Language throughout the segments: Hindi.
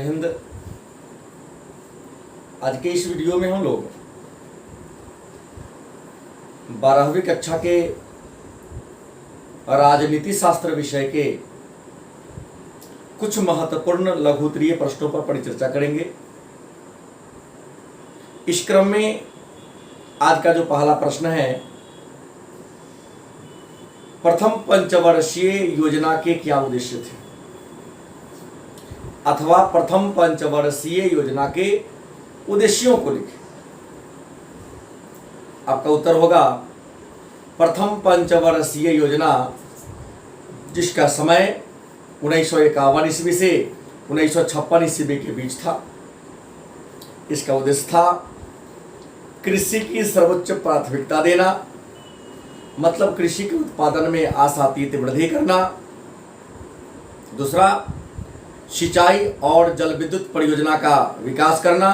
हिंद। आज के इस वीडियो में हम लोग 12वीं कक्षा के राजनीति शास्त्र विषय के कुछ महत्वपूर्ण लघु उत्तरीय प्रश्नों पर परिचर्चा करेंगे। इस क्रम में आज का जो पहला प्रश्न है, प्रथम पंचवर्षीय योजना के क्या उद्देश्य थे, अथवा प्रथम पंचवर्षीय योजना के उद्देश्यों को लिखें। आपका उत्तर होगा प्रथम पंचवर्षीय योजना, जिसका समय 1951 ईस्वी से 1956 ईस्वी के बीच था। इसका उद्देश्य था कृषि की सर्वोच्च प्राथमिकता देना, मतलब कृषि के उत्पादन में आशातीत वृद्धि करना। दूसरा, सिंचाई और जल विद्युत परियोजना का विकास करना,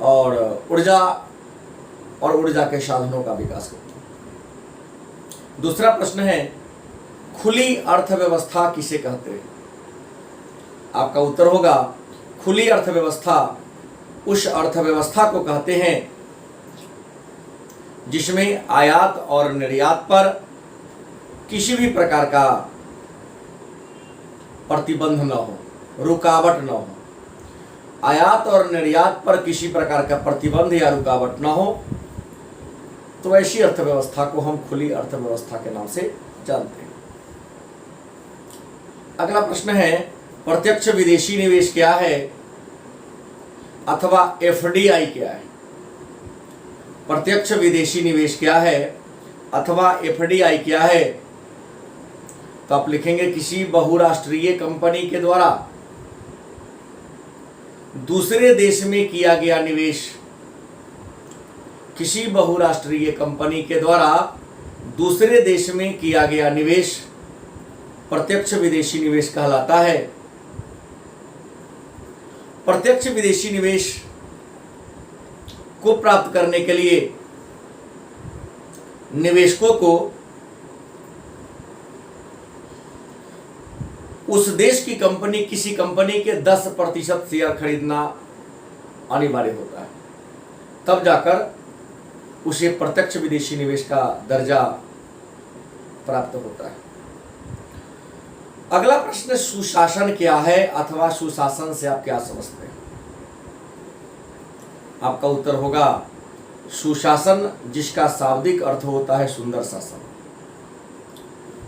और ऊर्जा के साधनों का विकास करना। दूसरा प्रश्न है, खुली अर्थव्यवस्था किसे कहते हैं? आपका उत्तर होगा खुली अर्थव्यवस्था उस अर्थव्यवस्था को कहते हैं जिसमें आयात और निर्यात पर किसी भी प्रकार का प्रतिबंध न हो, रुकावट न हो। आयात और निर्यात पर किसी प्रकार का प्रतिबंध या रुकावट न हो, तो ऐसी अर्थव्यवस्था को हम खुली अर्थव्यवस्था के नाम से जानते हैं। अगला प्रश्न है, प्रत्यक्ष विदेशी निवेश क्या है, अथवा एफडीआई क्या है? प्रत्यक्ष विदेशी निवेश क्या है अथवा एफडीआई क्या है? तो आप लिखेंगे किसी बहुराष्ट्रीय कंपनी के द्वारा दूसरे देश में किया गया निवेश। किसी बहुराष्ट्रीय कंपनी के द्वारा दूसरे देश में किया गया निवेश प्रत्यक्ष विदेशी निवेश कहलाता है। प्रत्यक्ष विदेशी निवेश को प्राप्त करने के लिए निवेशकों को उस देश की कंपनी किसी कंपनी के 10% शेयर खरीदना अनिवार्य होता है, तब जाकर उसे प्रत्यक्ष विदेशी निवेश का दर्जा प्राप्त होता है। अगला प्रश्न, सुशासन क्या है, अथवा सुशासन से आप क्या समझते हैं? आपका उत्तर होगा सुशासन, जिसका शाब्दिक अर्थ होता है सुंदर शासन।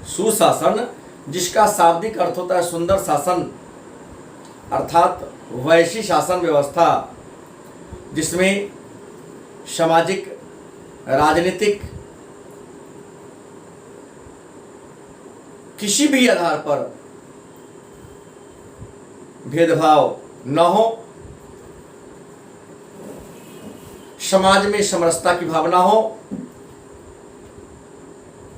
सुशासन, जिसका शाब्दिक अर्थ होता है सुंदर शासन, अर्थात वैसी शासन व्यवस्था जिसमें सामाजिक, राजनीतिक, किसी भी आधार पर भेदभाव न हो, समाज में समरसता की भावना हो,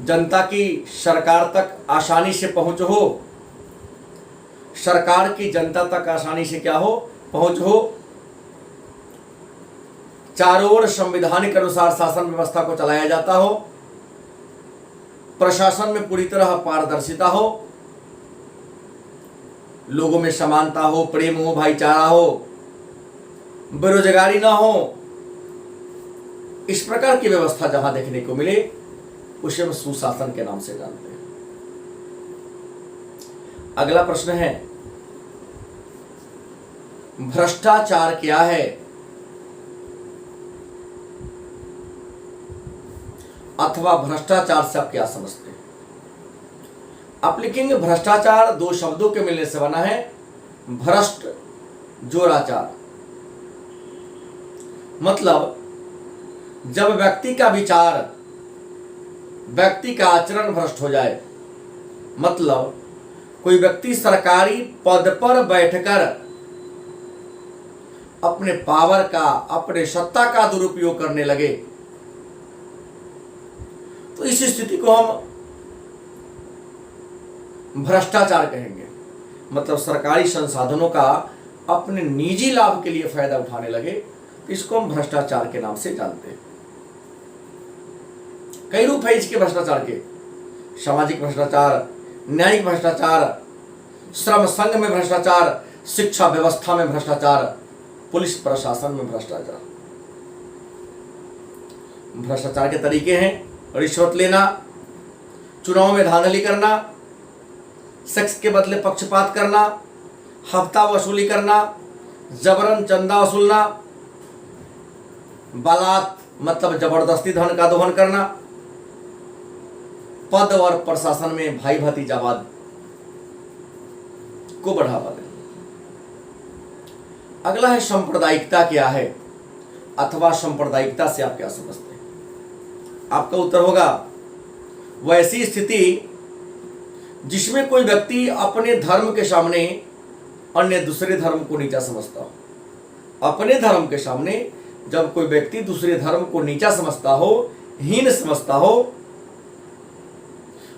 जनता की सरकार तक आसानी से पहुंच हो, सरकार की जनता तक आसानी से क्या हो, पहुंच हो, चारों ओर संविधान के अनुसार शासन व्यवस्था को चलाया जाता हो, प्रशासन में पूरी तरह पारदर्शिता हो, लोगों में समानता हो, प्रेम हो, भाईचारा हो, बेरोजगारी ना हो। इस प्रकार की व्यवस्था जहां देखने को मिले उसे हम सुशासन के नाम से जानते हैं। अगला प्रश्न है, भ्रष्टाचार क्या है, अथवा भ्रष्टाचार से आप क्या समझते हैं? आप लिखेंगे भ्रष्टाचार दो शब्दों के मिलने से बना है, भ्रष्ट जोराचार। मतलब जब व्यक्ति का विचार, व्यक्ति का आचरण भ्रष्ट हो जाए, मतलब कोई व्यक्ति सरकारी पद पर बैठकर अपने पावर का, अपने सत्ता का दुरुपयोग करने लगे, तो इस स्थिति को हम भ्रष्टाचार कहेंगे। मतलब सरकारी संसाधनों का अपने निजी लाभ के लिए फायदा उठाने लगे, तो इसको हम भ्रष्टाचार के नाम से जानते हैं। कई रूप है इसके भ्रष्टाचार के, सामाजिक भ्रष्टाचार, न्यायिक भ्रष्टाचार, श्रम संघ में भ्रष्टाचार, शिक्षा व्यवस्था में भ्रष्टाचार, पुलिस प्रशासन में भ्रष्टाचार। भ्रष्टाचार के तरीके हैं रिश्वत लेना, चुनाव में धांधली करना, सेक्स के बदले पक्षपात करना, हफ्ता वसूली करना, जबरन चंदा वसूलना, बालात मतलब जबरदस्ती धन का दोहन करना, पद और प्रशासन में भाई भतीजावाद को बढ़ावा देना। अगला है सांप्रदायिकता क्या है, अथवा सांप्रदायिकता से आप क्या समझते हैं? आपका उत्तर होगा वैसी स्थिति जिसमें कोई व्यक्ति अपने धर्म के सामने अन्य दूसरे धर्म को नीचा समझता हो। अपने धर्म के सामने जब कोई व्यक्ति दूसरे धर्म को नीचा समझता हो, हीन समझता हो,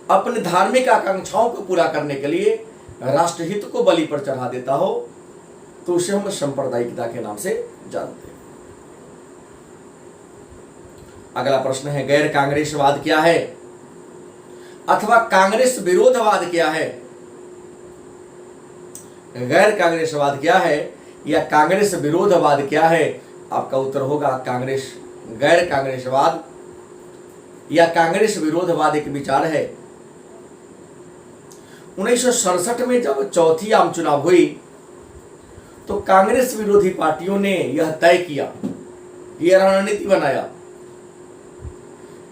अपने धार्मिक आकांक्षाओं को पूरा करने के लिए राष्ट्रहित को बलि पर चढ़ा देता हो, तो उसे हम सांप्रदायिकता के नाम से जानते हैं। अगला प्रश्न है गैर कांग्रेसवाद क्या है, अथवा कांग्रेस विरोधवाद क्या है? गैर कांग्रेसवाद क्या है या कांग्रेस विरोधवाद क्या है? आपका उत्तर होगा कांग्रेस। गैर कांग्रेसवाद या कांग्रेस विरोधवाद एक विचार है। 1967 में जब चौथी आम चुनाव हुई तो कांग्रेस विरोधी पार्टियों ने यह तय किया, यह रणनीति बनाया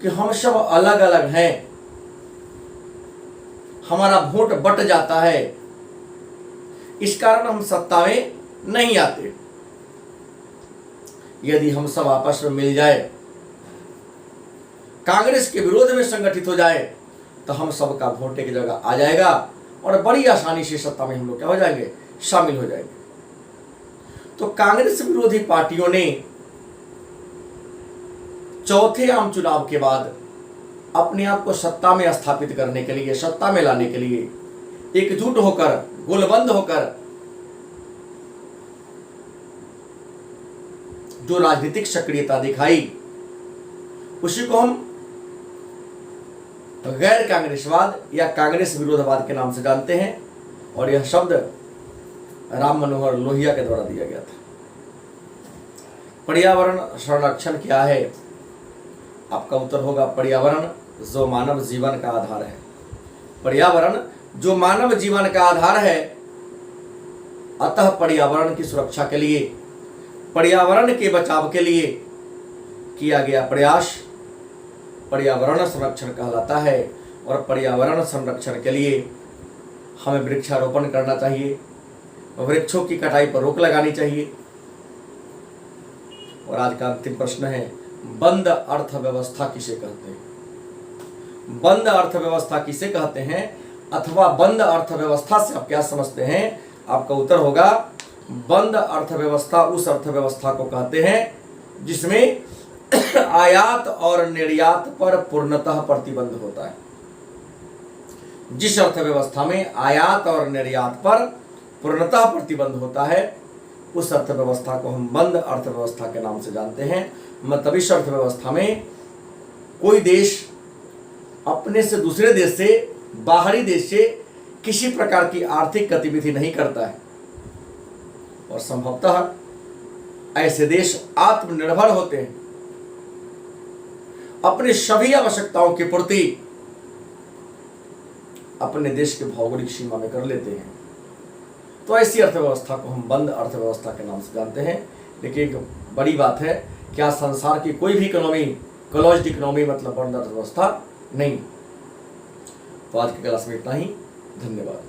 कि हम सब अलग अलग हैं, हमारा वोट बट जाता है, इस कारण हम सत्ता में नहीं आते। यदि हम सब आपस में मिल जाए, कांग्रेस के विरोध में संगठित हो जाए, तो हम सबका वोट एक जगह आ जाएगा और बड़ी आसानी से सत्ता में हम लोग क्या हो जाएंगे, शामिल हो जाएंगे। तो कांग्रेस विरोधी पार्टियों ने चौथे आम चुनाव के बाद अपने आप को सत्ता में स्थापित करने के लिए, सत्ता में लाने के लिए एकजुट होकर, गोलबंद होकर जो राजनीतिक सक्रियता दिखाई, उसी को हम गैर कांग्रेसवाद या कांग्रेस विरोधवाद के नाम से जानते हैं। और यह शब्द राम मनोहर लोहिया के द्वारा दिया गया था। पर्यावरण संरक्षण क्या है? आपका उत्तर होगा पर्यावरण जो मानव जीवन का आधार है। पर्यावरण जो मानव जीवन का आधार है, अतः पर्यावरण की सुरक्षा के लिए, पर्यावरण के बचाव के लिए किया गया प्रयास पर्यावरण संरक्षण कहलाता है। और पर्यावरण संरक्षण के लिए हमें वृक्षारोपण करना चाहिए, वृक्षों की कटाई पर रोक लगानी चाहिए। और आज का अंतिम प्रश्न है बंद अर्थव्यवस्था किसे कहते हैं? बंद अर्थव्यवस्था किसे कहते हैं, अथवा बंद अर्थव्यवस्था से आप क्या समझते हैं? आपका उत्तर होगा बंद अर्थव्यवस्था उस अर्थव्यवस्था को कहते हैं जिसमें आयात और निर्यात पर पूर्णतः प्रतिबंध होता है। जिस अर्थव्यवस्था में आयात और निर्यात पर पूर्णतः प्रतिबंध होता है, उस अर्थव्यवस्था को हम बंद अर्थव्यवस्था के नाम से जानते हैं। मतलब इस अर्थव्यवस्था में कोई देश अपने से दूसरे देश से, बाहरी देश से किसी प्रकार की आर्थिक गतिविधि नहीं करता है, और संभवतः ऐसे देश आत्मनिर्भर होते हैं, अपनी सभी आवश्यकताओं की पूर्ति अपने देश के भौगोलिक सीमा में कर लेते हैं। तो ऐसी अर्थव्यवस्था को हम बंद अर्थव्यवस्था के नाम से जानते हैं। लेकिन एक बड़ी बात है, क्या संसार की कोई भी इकोनॉमी क्लोज्ड इकोनॉमी मतलब बंद अर्थव्यवस्था नहीं। तो आज की क्लास में इतना ही। धन्यवाद।